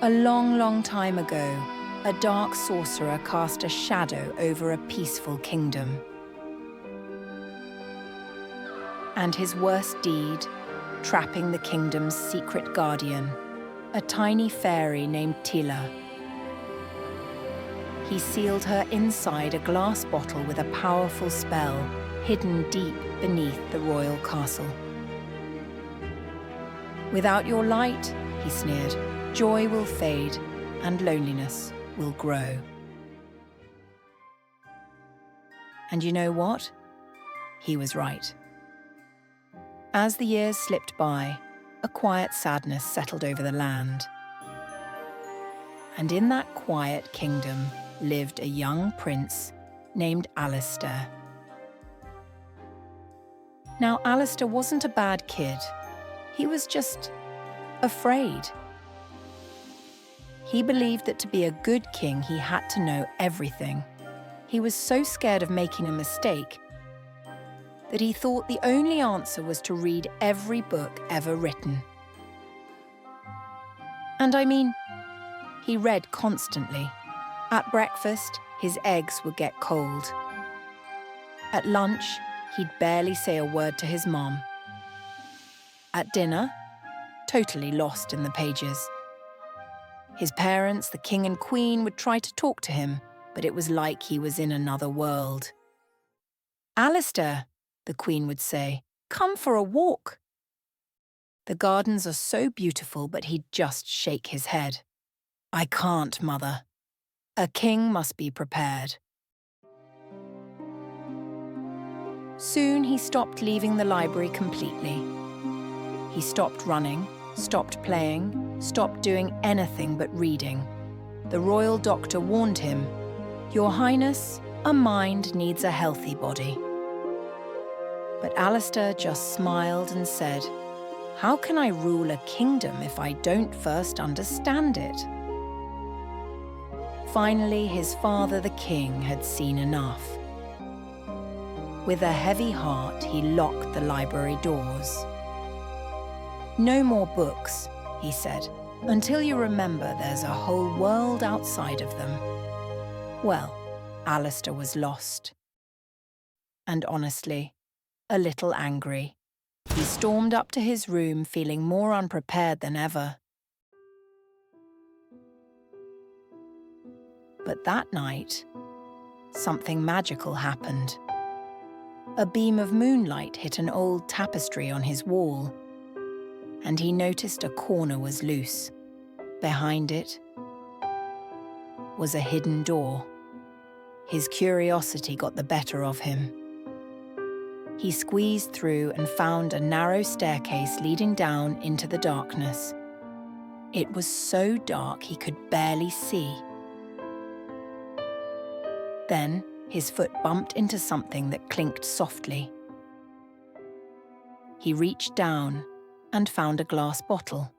A long, long time ago, a dark sorcerer cast a shadow over a peaceful kingdom. And his worst deed, trapping the kingdom's secret guardian, a tiny fairy named Tila. He sealed her inside a glass bottle with a powerful spell hidden deep beneath the royal castle. "Without your light," he sneered, "joy will fade and loneliness will grow." And you know what? He was right. As the years slipped by, a quiet sadness settled over the land. And in that quiet kingdom lived a young prince named Alistair. Now, Alistair wasn't a bad kid. He was just afraid. He believed that to be a good king, he had to know everything. He was so scared of making a mistake that he thought the only answer was to read every book ever written. And I mean, he read constantly. At breakfast, his eggs would get cold. At lunch, he'd barely say a word to his mom. At dinner, totally lost in the pages. His parents, the king and queen, would try to talk to him, but it was like he was in another world. "Alistair," the queen would say, "come for a walk." "The gardens are so beautiful," but he'd just shake his head. "I can't, mother. A king must be prepared." Soon he stopped leaving the library completely. He stopped running, stopped playing, stopped doing anything but reading. The royal doctor warned him, "Your Highness, a mind needs a healthy body." But Alistair just smiled and said, "How can I rule a kingdom if I don't first understand it?" Finally, his father, the king, had seen enough. With a heavy heart, he locked the library doors. "No more books," he said, "until you remember there's a whole world outside of them." Well, Alistair was lost. And honestly, a little angry. He stormed up to his room feeling more unprepared than ever. But that night, something magical happened. A beam of moonlight hit an old tapestry on his wall, and he noticed a corner was loose. Behind it was a hidden door. His curiosity got the better of him. He squeezed through and found a narrow staircase leading down into the darkness. It was so dark he could barely see. Then his foot bumped into something that clinked softly. He reached down and found a glass bottle.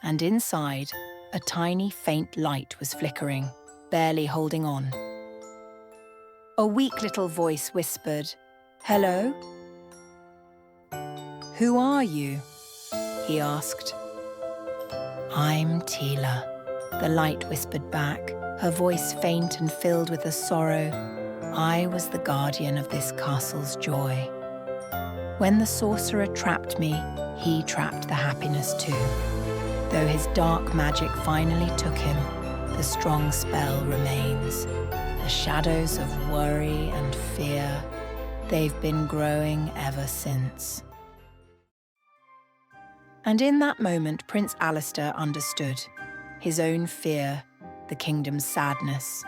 And inside, a tiny faint light was flickering, barely holding on. A weak little voice whispered, "Hello?" "Who are you?" he asked. "I'm Tila," the light whispered back, her voice faint and filled with a sorrow. "I was the guardian of this castle's joy. When the sorcerer trapped me, he trapped the happiness too. Though his dark magic finally took him, the strong spell remains. The shadows of worry and fear, they've been growing ever since." And in that moment, Prince Alistair understood. His own fear, the kingdom's sadness.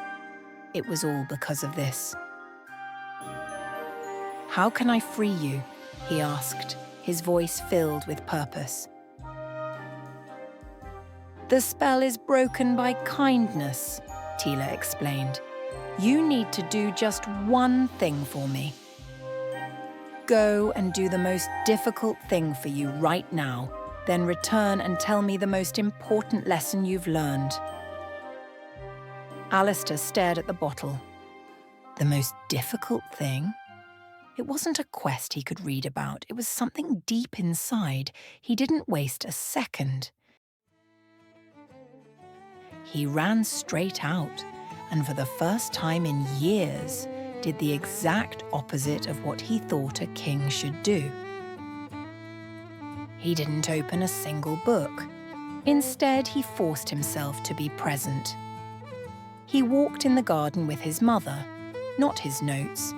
It was all because of this. "How can I free you?" he asked, his voice filled with purpose. "The spell is broken by kindness," Tila explained. "You need to do just one thing for me. Go and do the most difficult thing for you right now, then return and tell me the most important lesson you've learned." Alistair stared at the bottle. The most difficult thing? It wasn't a quest he could read about. It was something deep inside. He didn't waste a second. he ran straight out, and for the first time in years, did the exact opposite of what he thought a king should do. He didn't open a single book. Instead, he forced himself to be present. He walked in the garden with his mother, not his notes.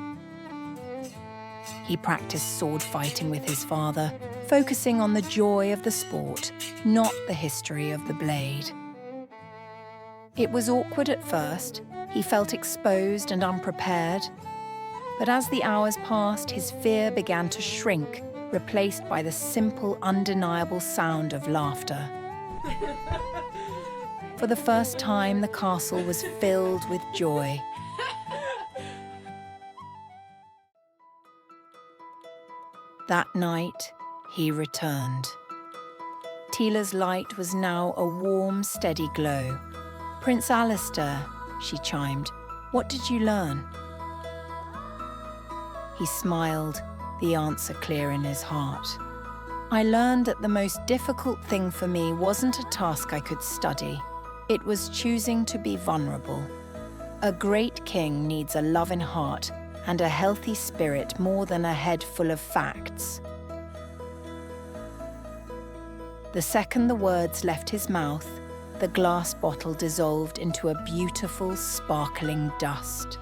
He practiced sword fighting with his father, focusing on the joy of the sport, not the history of the blade. It was awkward at first. He felt exposed and unprepared. But as the hours passed, his fear began to shrink, replaced by the simple, undeniable sound of laughter. For the first time, the castle was filled with joy. That night, he returned. Tila's light was now a warm, steady glow. "Prince Alistair," she chimed, "what did you learn?" He smiled, the answer clear in his heart. "I learned that the most difficult thing for me wasn't a task I could study. It was choosing to be vulnerable. A great king needs a loving heart and a healthy spirit more than a head full of facts." The second the words left his mouth, the glass bottle dissolved into a beautiful, sparkling dust.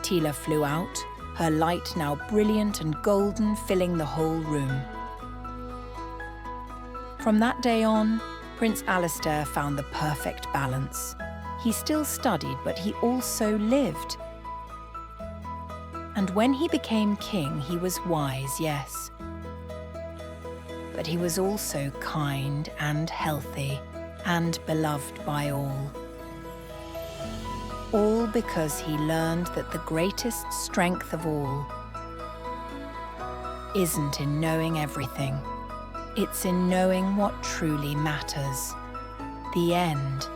Tila flew out, her light now brilliant and golden, filling the whole room. From that day on, Prince Alistair found the perfect balance. He still studied, but he also lived. And when he became king, he was wise, yes. But he was also kind and healthy and beloved by all. All because he learned that the greatest strength of all isn't in knowing everything. It's in knowing what truly matters. The end.